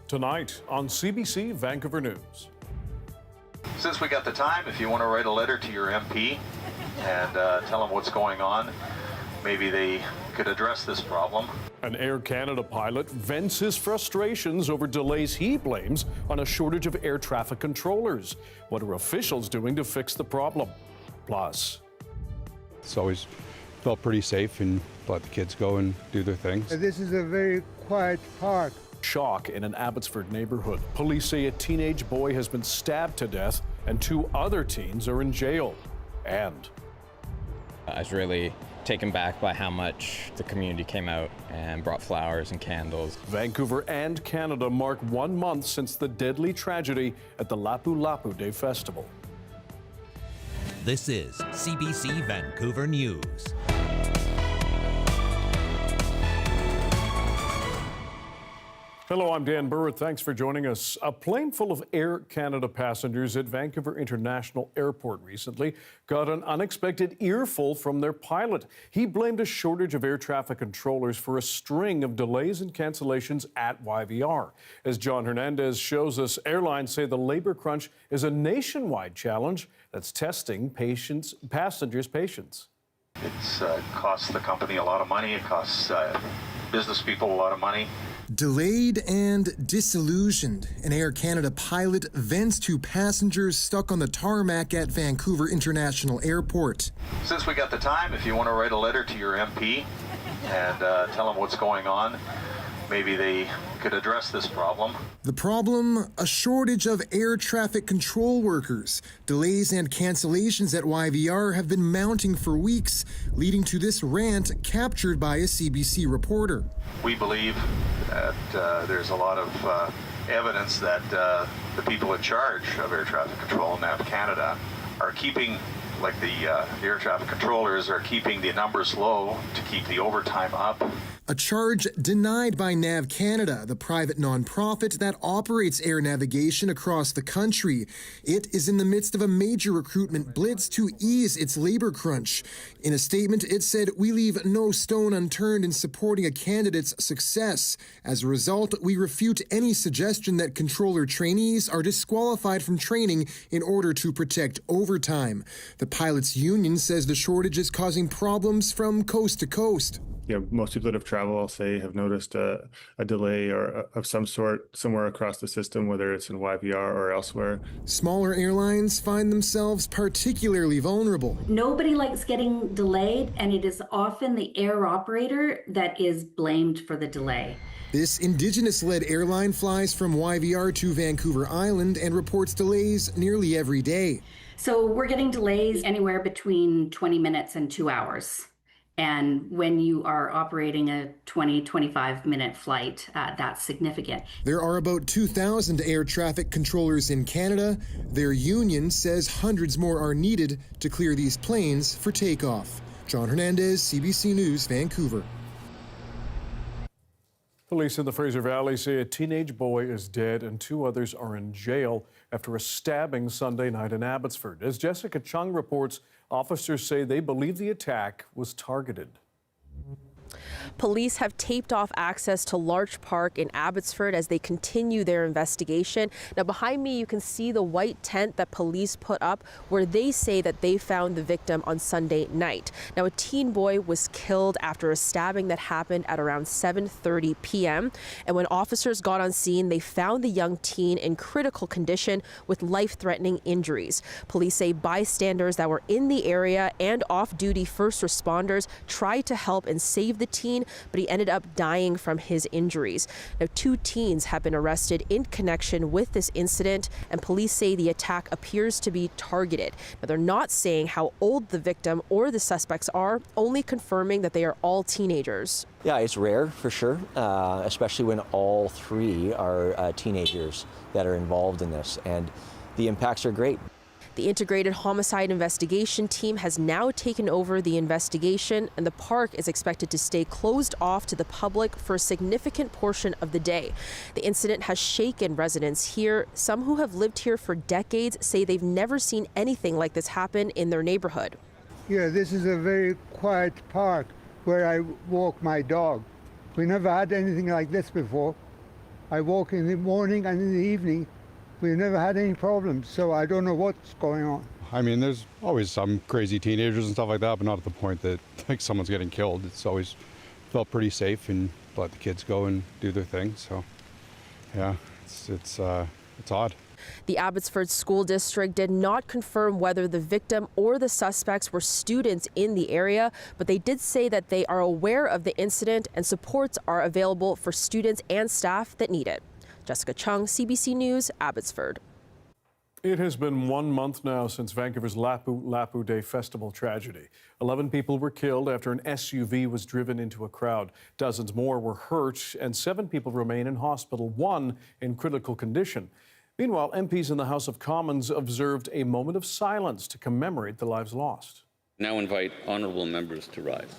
Tonight on CBC Vancouver News. Since we got the time, if you want to write a letter to your MP and tell them what's going on, maybe they could address this problem. An Air Canada pilot vents his frustrations over delays he blames on a shortage of air traffic controllers. What are officials doing to fix the problem? Plus, it's always felt pretty safe and let the kids go and do their things. This is a very quiet park. Shock in an Abbotsford neighborhood. Police say a teenage boy has been stabbed to death and 2 other teens are in jail. And I was really taken back by how much the community came out and brought flowers and candles. Vancouver and Canada mark 1 month since the deadly tragedy at the Lapu Lapu Day Festival. This is CBC Vancouver News. Hello, I'm Dan Burritt. Thanks for joining us. A plane full of Air Canada passengers at Vancouver International Airport recently got an unexpected earful from their pilot. He blamed a shortage of air traffic controllers for a string of delays and cancellations at YVR. As John Hernandez shows us, airlines say the labor crunch is a nationwide challenge that's testing passengers' patience. It's costs the company a lot of money. It costs business people a lot of money. Delayed and disillusioned, an Air Canada pilot vents to passengers stuck on the tarmac at Vancouver International Airport. Since we got the time, if you want to write a letter to your MP and tell them what's going on, maybe they could address this problem. The problem, a shortage of air traffic control workers. Delays and cancellations at YVR have been mounting for weeks, leading to this rant captured by a CBC reporter. We believe that there's a lot of evidence that the people in charge of air traffic control, NAV Canada, are keeping, like the air traffic controllers are keeping the numbers low to keep the overtime up. A charge denied by NAV Canada, the private nonprofit that operates air navigation across the country. It is in the midst of a major recruitment blitz to ease its labor crunch. In a statement, it said, "We leave no stone unturned in supporting a candidate's success. As a result, we refute any suggestion that controller trainees are disqualified from training in order to protect overtime." The pilots' union says the shortage is causing problems from coast to coast. Most people that have traveled, I'll say, have noticed a delay or of some sort somewhere across the system, whether it's in YVR or elsewhere. Smaller airlines find themselves particularly vulnerable. Nobody likes getting delayed, and it is often the air operator that is blamed for the delay. This Indigenous-led airline flies from YVR to Vancouver Island and reports delays nearly every day. So we're getting delays anywhere between 20 minutes and 2 hours. And when you are operating a 25-minute flight, that's significant. There are about 2,000 air traffic controllers in Canada. Their union says hundreds more are needed to clear these planes for takeoff. John Hernandez, CBC News, Vancouver. police in the Fraser Valley say a teenage boy is dead and 2 others are in jail after a stabbing Sunday night in Abbotsford. As Jessica Chung reports, officers say they believe the attack was targeted. Police have taped off access to Larch Park in Abbotsford as they continue their investigation. Now, behind me, you can see the white tent that police put up where they say that they found the victim on Sunday night. Now, a teen boy was killed after a stabbing that happened at around 7:30 p.m. And when officers got on scene, they found the young teen in critical condition with life-threatening injuries. Police say bystanders that were in the area and off-duty first responders tried to help and save the teen, but he ended up dying from his injuries. Now, 2 teens have been arrested in connection with this incident, and police say the attack appears to be targeted. Now, they're not saying how old the victim or the suspects are, only confirming that they are all teenagers. Yeah, it's rare for sure, especially when all 3 are teenagers that are involved in this, and the impacts are great. The Integrated Homicide Investigation Team has now taken over the investigation, and the park is expected to stay closed off to the public for a significant portion of the day. The incident has shaken residents here. Some who have lived here for decades say they've never seen anything like this happen in their neighborhood. Yeah, this is a very quiet park where I walk my dog. We never had anything like this before. I walk in the morning and in the evening. We've never had any problems, so I don't know what's going on. I mean, there's always some crazy teenagers and stuff like that, but not at the point that like someone's getting killed. It's always felt pretty safe and let the kids go and do their thing. So, yeah, it's odd. The Abbotsford School District did not confirm whether the victim or the suspects were students in the area, but they did say that they are aware of the incident and supports are available for students and staff that need it. Jessica Chung, CBC News, Abbotsford. It has been 1 month now since Vancouver's Lapu Lapu Day Festival tragedy. 11 people were killed after an SUV was driven into a crowd. Dozens more were hurt, and 7 people remain in hospital, 1 in critical condition. Meanwhile, MPs in the House of Commons observed a moment of silence to commemorate the lives lost. Now invite honourable members to rise.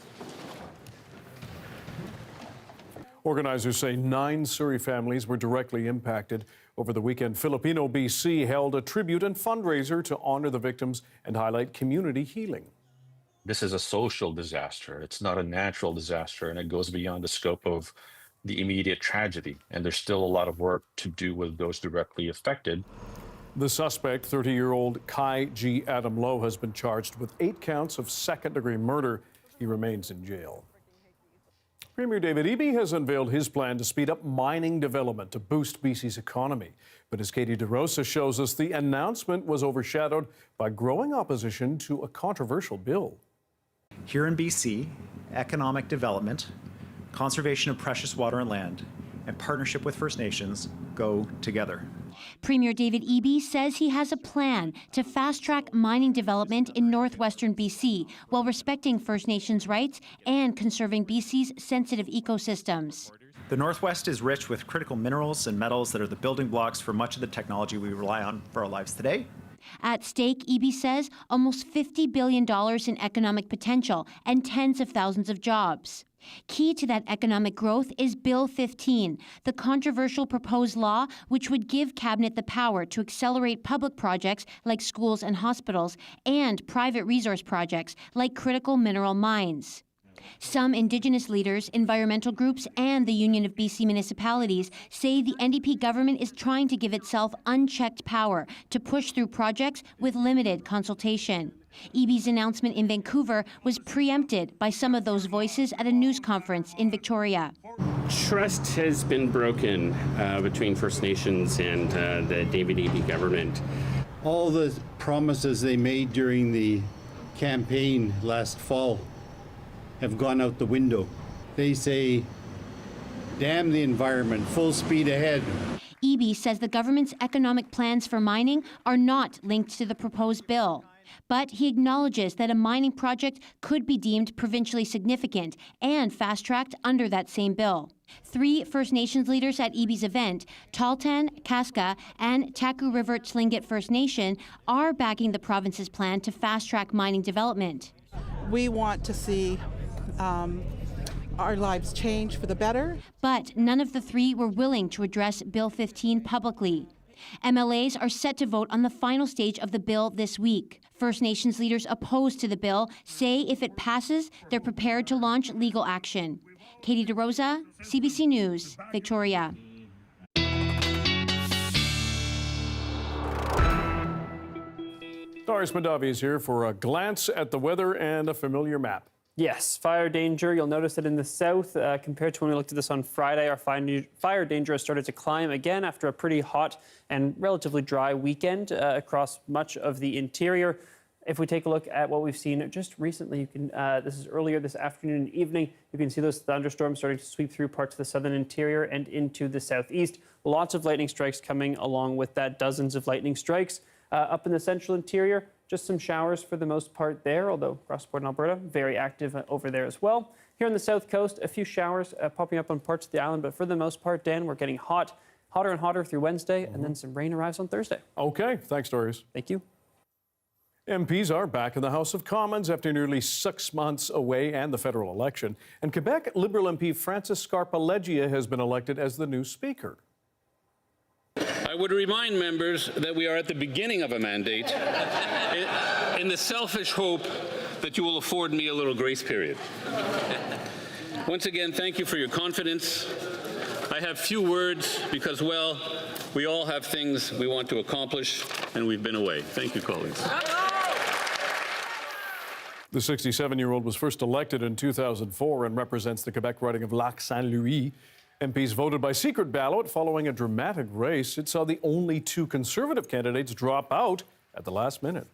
Organizers say 9 Surrey families were directly impacted. Over the weekend, Filipino BC held a tribute and fundraiser to honor the victims and highlight community healing. This is a social disaster. It's not a natural disaster, and it goes beyond the scope of the immediate tragedy. And there's still a lot of work to do with those directly affected. The suspect, 30-year-old Kai G. Adam Lowe, has been charged with 8 counts of second-degree murder. He remains in jail. Premier David Eby has unveiled his plan to speed up mining development to boost BC's economy. But as Katie DeRosa shows us, the announcement was overshadowed by growing opposition to a controversial bill. Here in BC, economic development, conservation of precious water and land, and partnership with First Nations go together. Premier David Eby says he has a plan to fast-track mining development in northwestern BC while respecting First Nations rights and conserving BC's sensitive ecosystems. The Northwest is rich with critical minerals and metals that are the building blocks for much of the technology we rely on for our lives today. At stake, Eby says, almost $50 billion in economic potential and tens of thousands of jobs. Key to that economic growth is Bill 15, the controversial proposed law which would give Cabinet the power to accelerate public projects like schools and hospitals and private resource projects like critical mineral mines. Some Indigenous leaders, environmental groups, and the Union of BC Municipalities say the NDP government is trying to give itself unchecked power to push through projects with limited consultation. Eby's announcement in Vancouver was preempted by some of those voices at a news conference in Victoria. Trust has been broken between First Nations and the David Eby government. All the promises they made during the campaign last fall have gone out the window. They say, damn the environment, full speed ahead. Eby says the government's economic plans for mining are not linked to the proposed bill. But he acknowledges that a mining project could be deemed provincially significant and fast-tracked under that same bill. 3 First Nations leaders at Eby's event, Tahltan, Kaska, and Taku River Tlingit First Nation, are backing the province's plan to fast-track mining development. We want to see our lives change for the better. But none of the 3 were willing to address Bill 15 publicly. MLAs are set to vote on the final stage of the bill this week. First Nations leaders opposed to the bill say if it passes, they're prepared to launch legal action. Katie DeRosa, CBC News, Victoria. Doris Madavi is here for a glance at the weather and a familiar map. Yes, fire danger. You'll notice that in the south, compared to when we looked at this on Friday, our fire danger has started to climb again after a pretty hot and relatively dry weekend across much of the interior. If we take a look at what we've seen just recently, you can. This is earlier this afternoon and evening. You can see those thunderstorms starting to sweep through parts of the southern interior and into the southeast. Lots of lightning strikes coming along with that, dozens of lightning strikes. Up in the central interior, just some showers for the most part there, although cross-border Alberta, very active over there as well. Here on the south coast, a few showers popping up on parts of the island, but for the most part, Dan, we're getting hotter and hotter through Wednesday, and then some rain arrives on Thursday. Okay, thanks, Doris. Thank you. MPs are back in the House of Commons after nearly 6 months away and the federal election. And Quebec Liberal MP Francis Scarpa-Leggio has been elected as the new Speaker. I would remind members that we are at the beginning of a mandate in the selfish hope that you will afford me a little grace period. Once again, thank you for your confidence. I have few words because, well, we all have things we want to accomplish, and we've been away. Thank you, colleagues. The 67-year-old was first elected in 2004 and represents the Quebec riding of Lac-Saint-Louis. MPs voted by secret ballot following a dramatic race. It saw the only two Conservative candidates drop out at the last minute.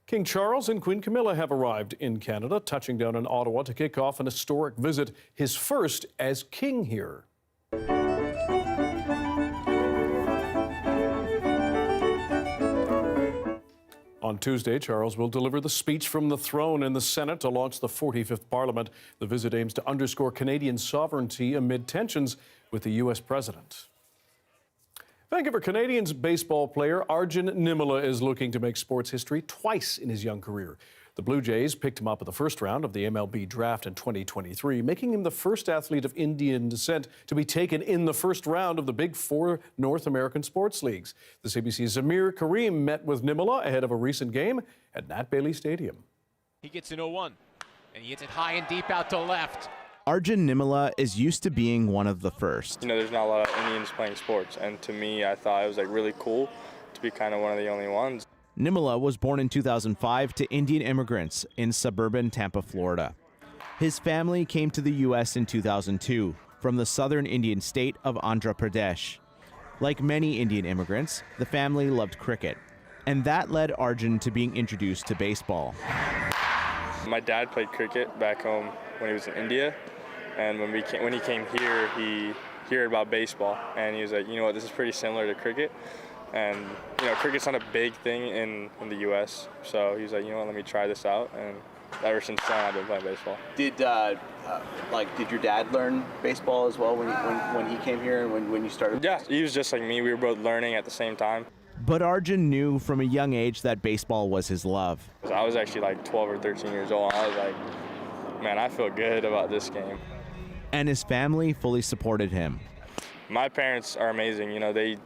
King Charles and Queen Camilla have arrived in Canada, touching down in Ottawa to kick off an historic visit, his first as king here. On Tuesday, Charles will deliver the speech from the throne in the Senate to launch the 45th Parliament. The visit aims to underscore Canadian sovereignty amid tensions with the U.S. president. Vancouver Canadians baseball player Arjun Nimmala is looking to make sports history twice in his young career. The Blue Jays picked him up in the first round of the MLB draft in 2023, making him the first athlete of Indian descent to be taken in the first round of the Big Four North American sports leagues. The CBC's Zamir Karim met with Nimmala ahead of a recent game at Nat Bailey Stadium. He gets an 0-1, and he hits it high and deep out to left. Arjun Nimmala is used to being one of the first. You know, there's not a lot of Indians playing sports, and to me, I thought it was really cool to be kind of one of the only ones. Nimmala was born in 2005 to Indian immigrants in suburban Tampa, Florida. His family came to the U.S. in 2002 from the southern Indian state of Andhra Pradesh. Like many Indian immigrants, the family loved cricket, and that led Arjun to being introduced to baseball. My dad played cricket back home when he was in India, and when he came here, he heard about baseball, and he was like, you know what, this is pretty similar to cricket. And, you know, cricket's not a big thing in the U.S., so he was like, you know what, let me try this out, and ever since then, I've been playing baseball. Did your dad learn baseball as well when he came here and when you started? Yeah, he was just like me. We were both learning at the same time. But Arjun knew from a young age that baseball was his love. I was actually like 12 or 13 years old, and I was like, man, I feel good about this game. And his family fully supported him. My parents are amazing. You know, they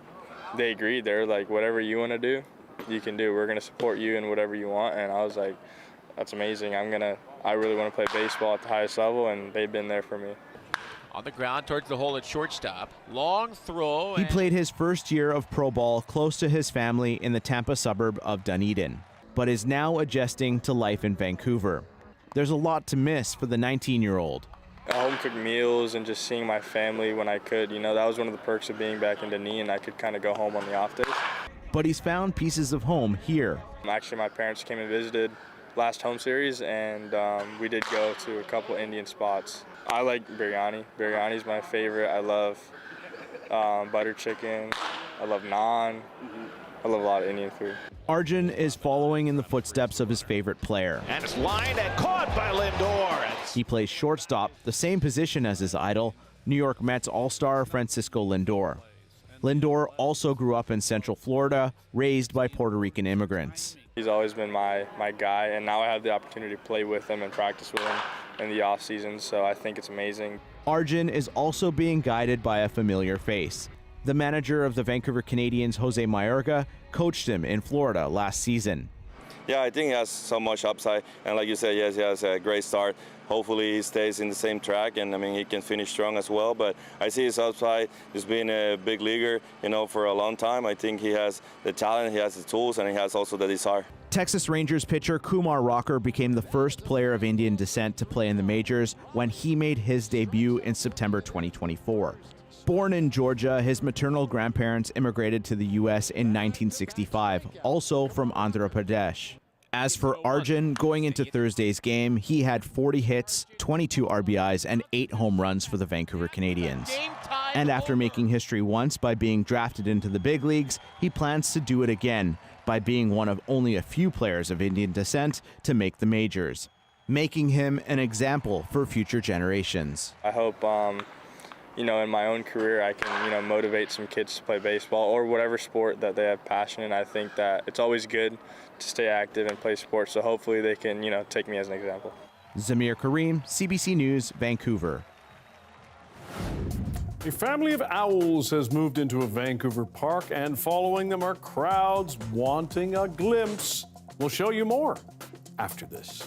agreed. They're like, whatever you want to do, you can do. We're going to support you in whatever you want. And I was like, that's amazing. I really want to play baseball at the highest level, and they've been there for me. On the ground towards the hole at shortstop. Long throw. He played his first year of pro ball close to his family in the Tampa suburb of Dunedin, but is now adjusting to life in Vancouver. There's a lot to miss for the 19-year-old. Home-cooked meals and just seeing my family when I could. You know, that was one of the perks of being back in Dunedin. I could kind of go home on the off days. But he's found pieces of home here. Actually, my parents came and visited last home series, and we did go to a couple Indian spots. I like biryani. Biryani's my favorite. I love butter chicken. I love naan. I love a lot of Indian food. Arjun is following in the footsteps of his favorite player. And it's lined and caught by Lindor. He plays shortstop, the same position as his idol, New York Mets all-star Francisco Lindor. Lindor also grew up in Central Florida, raised by Puerto Rican immigrants. He's always been my guy, and now I have the opportunity to play with him and practice with him in the off season, so I think it's amazing. Arjun is also being guided by a familiar face. The manager of the Vancouver Canadians, Jose Mayorga, coached him in Florida last season. Yeah, I think he has so much upside, and like you said, yes, he has a great start. Hopefully he stays in the same track, and I mean, he can finish strong as well, but I see his upside. He's been a big leaguer, you know, for a long time. I think he has the talent, he has the tools, and he has also the desire. Texas Rangers pitcher Kumar Rocker became the first player of Indian descent to play in the majors when he made his debut in September 2024. Born in Georgia, his maternal grandparents immigrated to the U.S. in 1965, also from Andhra Pradesh. As for Arjun, going into Thursday's game, he had 40 hits, 22 RBIs, and 8 home runs for the Vancouver Canadians. And after making history once by being drafted into the big leagues, he plans to do it again by being one of only a few players of Indian descent to make the majors, making him an example for future generations. I hope you know, in my own career, I can, you know, motivate some kids to play baseball or whatever sport that they have passion in. I think that it's always good to stay active and play sports, so hopefully they can, you know, take me as an example. Zamir Karim, CBC News, Vancouver. A family of owls has moved into a Vancouver park, and following them are crowds wanting a glimpse. We'll show you more after this.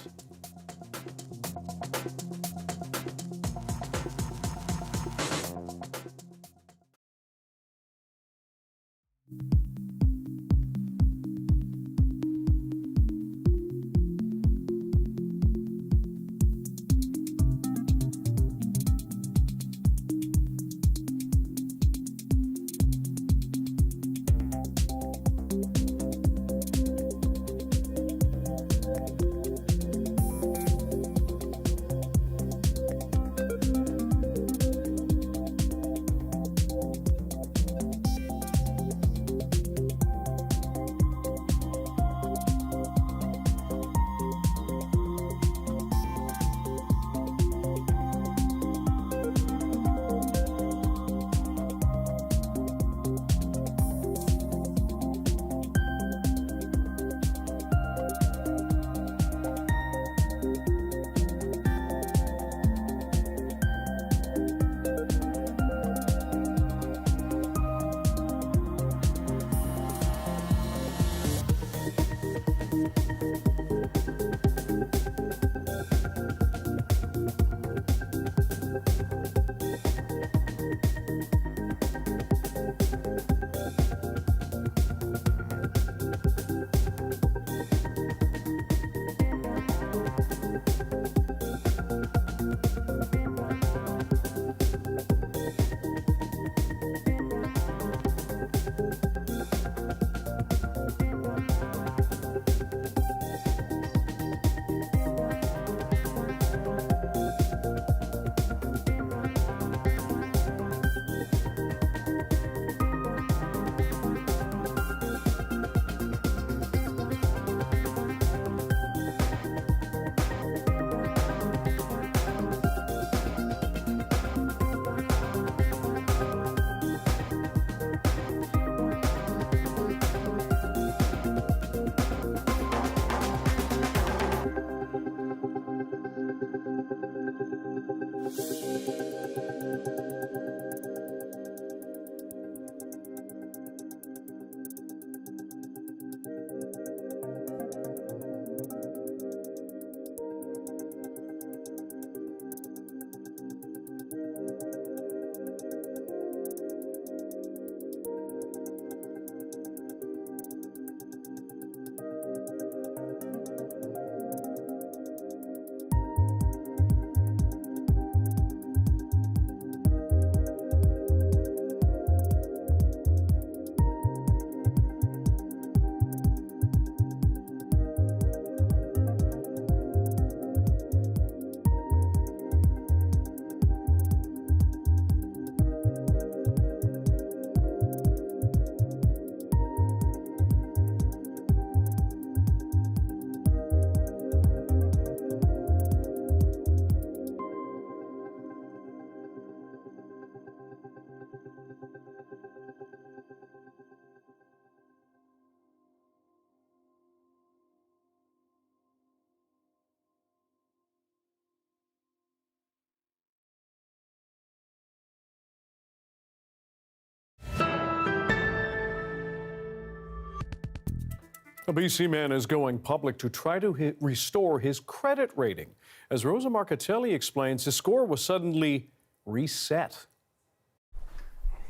A BC man is going public to try to restore his credit rating. As Rosa Marcatelli explains, his score was suddenly reset.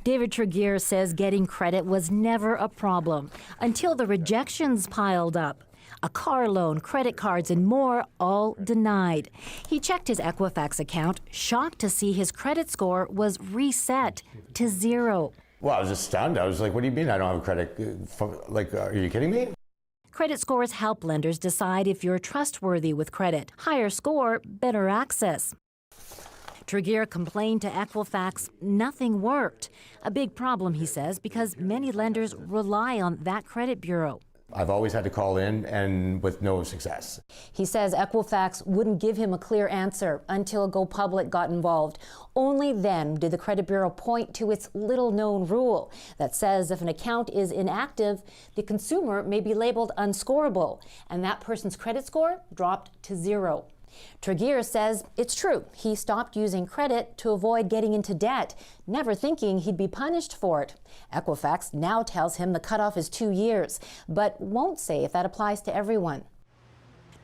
David Tregear says getting credit was never a problem until the rejections piled up. A car loan, credit cards, and more, all denied. He checked his Equifax account, shocked to see his credit score was reset to 0. Well, I was just stunned. I was like, what do you mean I don't have credit? Like, are you kidding me? Credit scores help lenders decide if you're trustworthy with credit. Higher score, better access. Tregear complained to Equifax nothing worked. A big problem, he says, because many lenders rely on that credit bureau. I've always had to call in and with no success. He says Equifax wouldn't give him a clear answer until Go Public got involved. Only then did the credit bureau point to its little-known rule that says if an account is inactive, the consumer may be labeled unscorable, and that person's credit score dropped to 0. Tregear says it's true. He stopped using credit to avoid getting into debt, never thinking he'd be punished for it. Equifax now tells him the cutoff is 2 years, but won't say if that applies to everyone.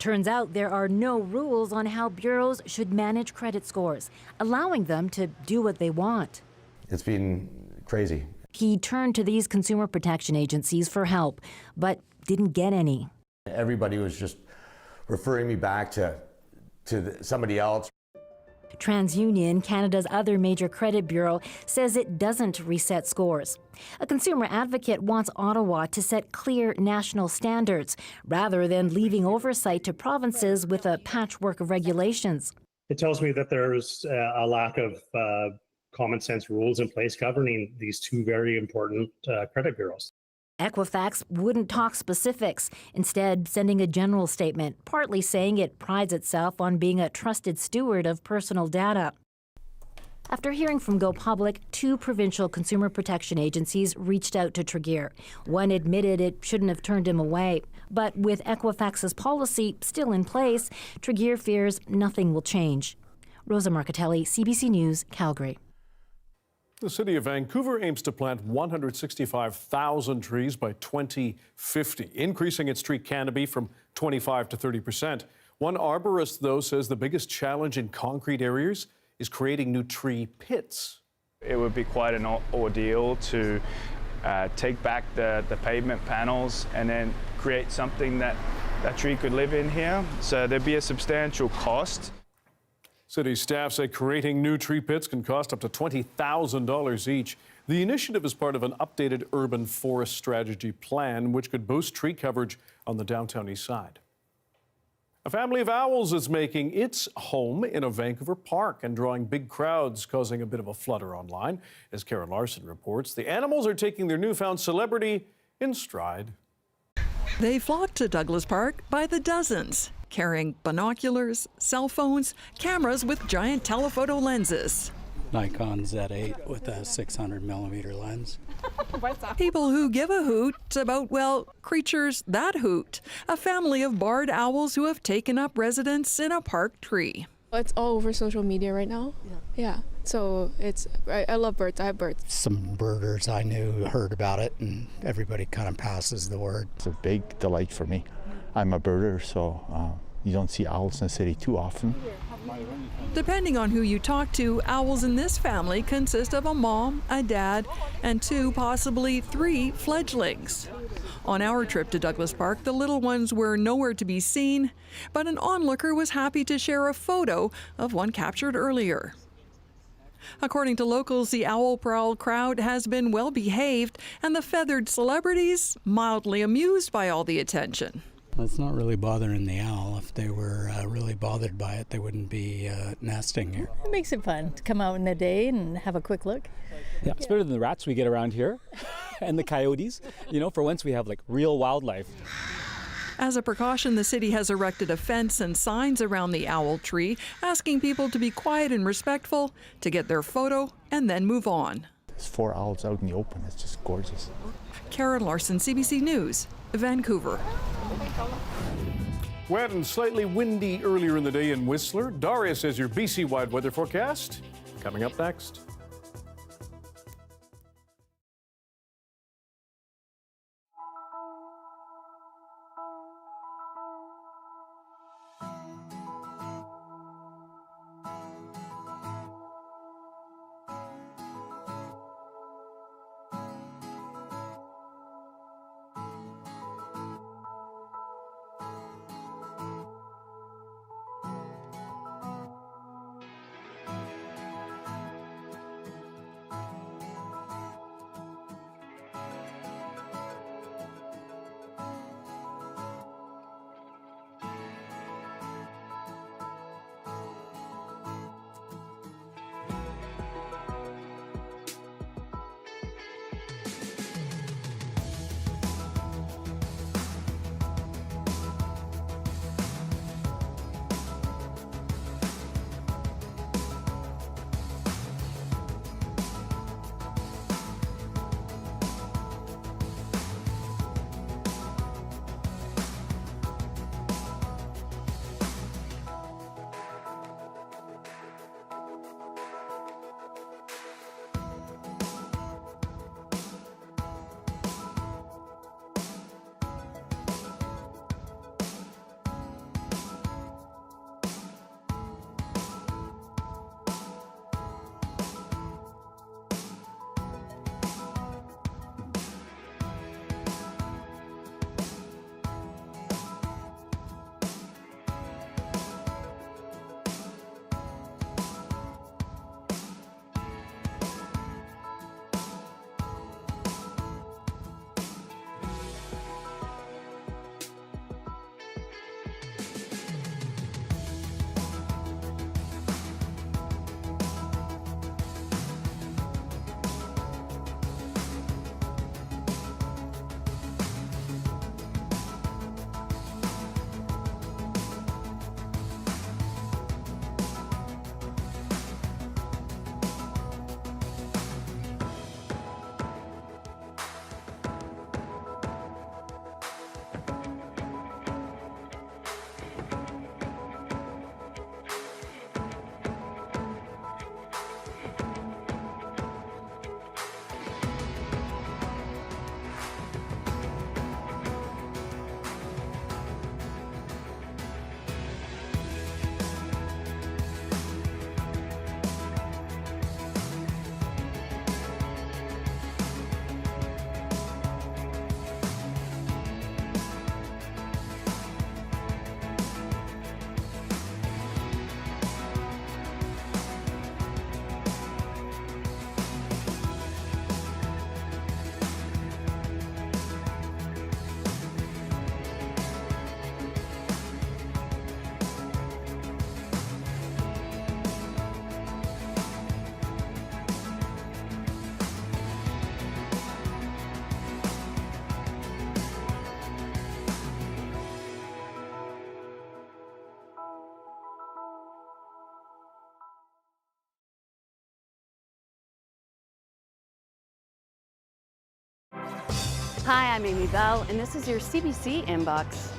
Turns out there are no rules on how bureaus should manage credit scores, allowing them to do what they want. It's been crazy. He turned to these consumer protection agencies for help, but didn't get any. Everybody was just referring me back to somebody else. TransUnion, Canada's other major credit bureau, says it doesn't reset scores. A consumer advocate wants Ottawa to set clear national standards rather than leaving oversight to provinces with a patchwork of regulations. It tells me that there's a lack of common sense rules in place governing these two very important credit bureaus. Equifax wouldn't talk specifics, instead sending a general statement, partly saying it prides itself on being a trusted steward of personal data. After hearing from Go Public, 2 provincial consumer protection agencies reached out to Tregear. One admitted it shouldn't have turned him away. But with Equifax's policy still in place, Tregear fears nothing will change. Rosa Marcatelli, CBC News, Calgary. The city of Vancouver aims to plant 165,000 trees by 2050, increasing its tree canopy from 25 to 30%. One arborist, though, says the biggest challenge in concrete areas is creating new tree pits. It would be quite an ordeal to take back the pavement panels and then create something that tree could live in here. So there'd be a substantial cost. City staff say creating new tree pits can cost up to $20,000 each. The initiative is part of an updated urban forest strategy plan, which could boost tree coverage on the downtown east side. A family of owls is making its home in a Vancouver park and drawing big crowds, causing a bit of a flutter online. As Karen Larson reports, the animals are taking their newfound celebrity in stride. They flocked to Douglas Park by the dozens, carrying binoculars, cell phones, cameras with giant telephoto lenses. Nikon Z8 with a 600mm lens. People who give a hoot about, well, creatures that hoot. A family of barred owls who have taken up residence in a park tree. It's all over social media right now. Yeah. So I love birds. I have birds. Some birders I knew heard about it, and everybody kind of passes the word. It's a big delight for me. I'm a birder, so you don't see owls in the city too often. Depending on who you talk to, owls in this family consist of a mom, a dad, and 2, possibly 3 fledglings. On our trip to Douglas Park, the little ones were nowhere to be seen, but an onlooker was happy to share a photo of one captured earlier. According to locals, the owl prowl crowd has been well behaved, and the feathered celebrities mildly amused by all the attention. It's not really bothering the owl. If they were really bothered by it, they wouldn't be nesting here. It makes it fun to come out in the day and have a quick look. Yeah, it's better than the rats we get around here and the coyotes. You know, for once we have like real wildlife. As a precaution, the city has erected a fence and signs around the owl tree, asking people to be quiet and respectful, to get their photo, and then move on. There's 4 owls out in the open. It's just gorgeous. Karen Larson, CBC News, Vancouver. Wet and slightly windy earlier in the day in Whistler. Darius has your BC-wide weather forecast. Coming up next. Hi, I'm Amy Bell, and this is your CBC Inbox.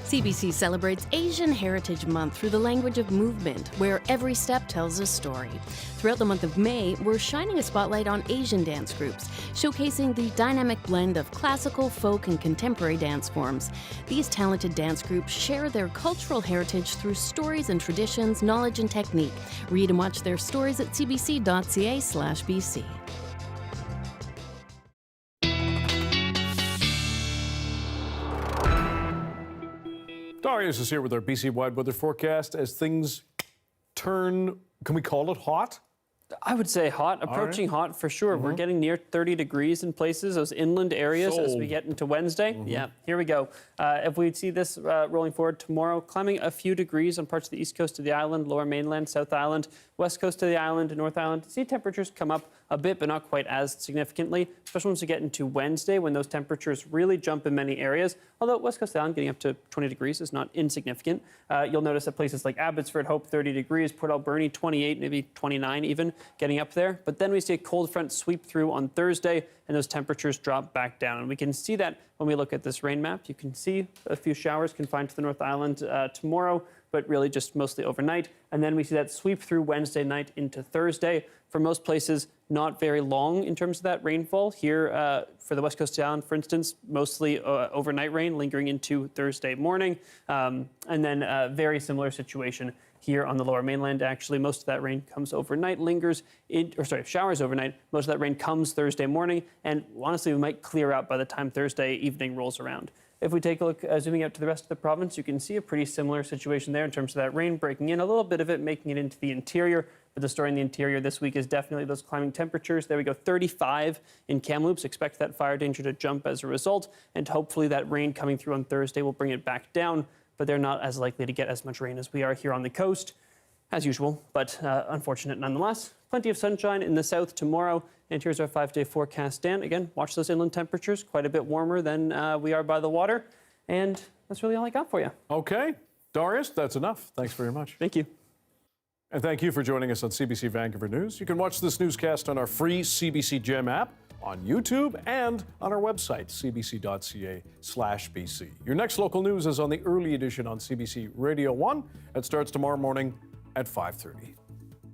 CBC celebrates Asian Heritage Month through the language of movement, where every step tells a story. Throughout the month of May, we're shining a spotlight on Asian dance groups, showcasing the dynamic blend of classical, folk, and contemporary dance forms. These talented dance groups share their cultural heritage through stories and traditions, knowledge and technique. Read and watch their stories at cbc.ca/bc. Darius is here with our BC-wide weather forecast as things turn, can we call it hot? I would say hot, approaching hot for sure. We're getting near 30 degrees in places, those inland areas as we get into Wednesday. Yeah, here we go. If we see this rolling forward tomorrow, climbing a few degrees on parts of the east coast of the island, lower mainland, South Island, west coast of the island, and North Island. See temperatures come up a bit, but not quite as significantly, especially once we get into Wednesday when those temperatures really jump in many areas. Although west coast of the island getting up to 20 degrees is not insignificant. You'll notice that places like Abbotsford, Hope, 30 degrees, Port Alberni, 28, maybe 29 even, getting up there. But then we see a cold front sweep through on Thursday, and those temperatures drop back down. And we can see that when we look at this rain map. You can see a few showers confined to the North Island tomorrow, but really just mostly overnight. And then we see that sweep through Wednesday night into Thursday. For most places, not very long in terms of that rainfall. Here, for the west coast of the island, for instance, mostly overnight rain lingering into Thursday morning. And then a very similar situation here on the lower mainland. Actually, most of that rain comes overnight, showers overnight. Most of that rain comes Thursday morning. And honestly, we might clear out by the time Thursday evening rolls around. If we take a look, zooming out to the rest of the province, you can see a pretty similar situation there in terms of that rain breaking in, a little bit of it making it into the interior. But the story in the interior this week is definitely those climbing temperatures. There we go, 35 in Kamloops. Expect that fire danger to jump as a result. And hopefully that rain coming through on Thursday will bring it back down. But they're not as likely to get as much rain as we are here on the coast, as usual. But unfortunate nonetheless. Plenty of sunshine in the south tomorrow. And here's our 5-day forecast. Dan, again, watch those inland temperatures, quite a bit warmer than we are by the water. And that's really all I got for you. Okay. Darius, that's enough. Thanks very much. Thank you. And thank you for joining us on CBC Vancouver News. You can watch this newscast on our free CBC Gem app, on YouTube, and on our website, cbc.ca/bc. Your next local news is on the early edition on CBC Radio 1. It starts tomorrow morning at 5:30.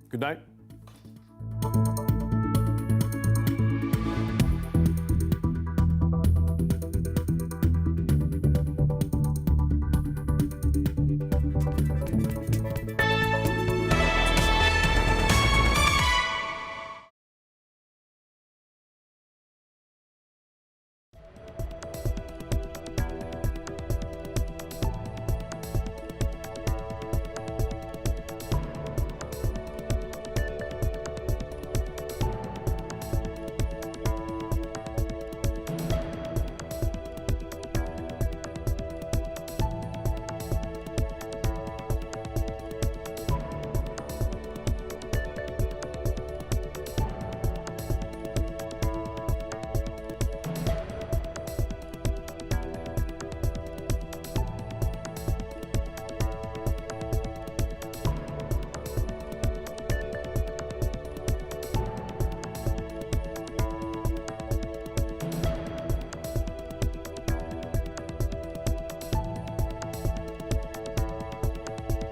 Good night.